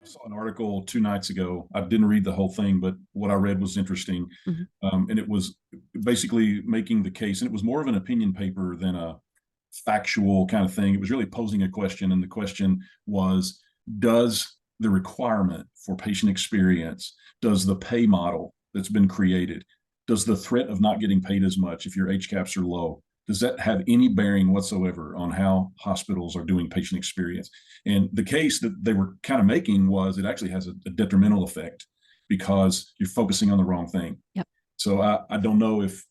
I saw an article 2 nights ago. I didn't read the whole thing, but what I read was interesting. Mhm. And it was basically making the case, and it was more of an opinion paper than a factual kind of thing. It was really posing a question, and the question was, does the requirement for patient experience, does the pay model that's been created, does the threat of not getting paid as much if your HCAPs are low, does that have any bearing whatsoever on how hospitals are doing patient experience? And the case that they were kind of making was it actually has a detrimental effect because you're focusing on the wrong thing. Yep. So I don't know if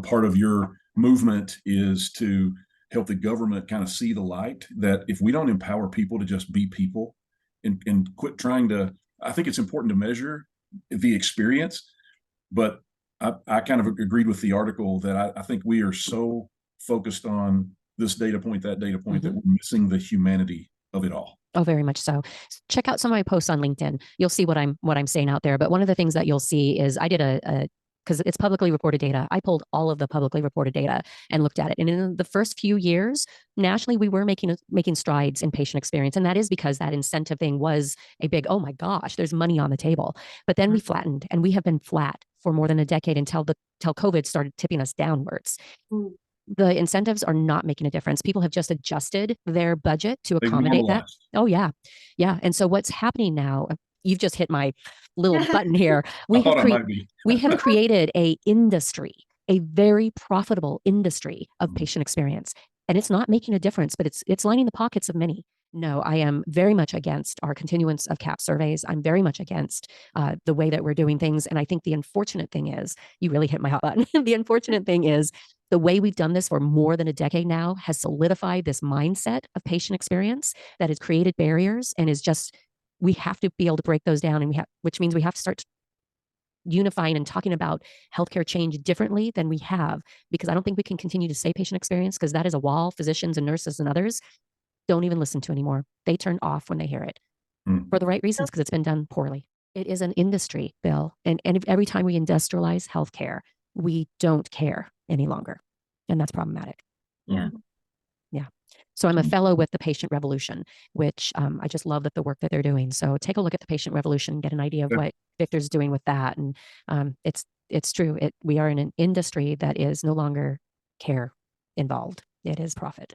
part of your movement is to help the government kind of see the light that if we don't empower people to just be people and quit trying to, I think it's important to measure the experience, but I kind of agreed with the article that I think we are so focused on this data point, that data point, that Mhm. we're missing the humanity of it all. Oh, very much so. Check out some of my posts on LinkedIn. You'll see what I'm saying out there. But one of the things that you'll see is I did a because it's publicly reported data. I pulled all of the publicly reported data and looked at it. And in the first few years, nationally, we were making strides in patient experience, and that is because that incentive thing was a big, oh my gosh, there's money on the table. But then we flattened, and we have been flat for more than a decade until COVID started tipping us downwards. The incentives are not making a difference. People have just adjusted their budget to They've accommodate that. normalized. Oh, yeah. Yeah. And so what's happening now, you've just hit my little button here. I We have thought I might be. we have created a industry, a very profitable industry of patient experience. And it's not making a difference, but it's lining the pockets of many. No, I am very much against our continuance of CAP surveys. I'm very much against the way that we're doing things. And I think the unfortunate thing is, you really hit my hot button. The unfortunate thing is, the way we've done this for more than a decade now has solidified this mindset of patient experience that has created barriers and is just, we have to be able to break those down. And which means we have to start unifying and talking about healthcare change differently than we have, because I don't think we can continue to say patient experience, because that is a wall physicians and nurses and others don't even listen to anymore. They turn off when they hear it for the right reasons, because it's been done poorly. It is an industry, Bill. And every time we industrialize healthcare, we don't care any longer. And that's problematic. Yeah. Yeah. So I'm a fellow with the Patient Revolution, which I just love the work that they're doing. So take a look at the Patient Revolution, get an idea of what Victor's doing with that. And it's true. We are in an industry that is no longer care involved. It is profit.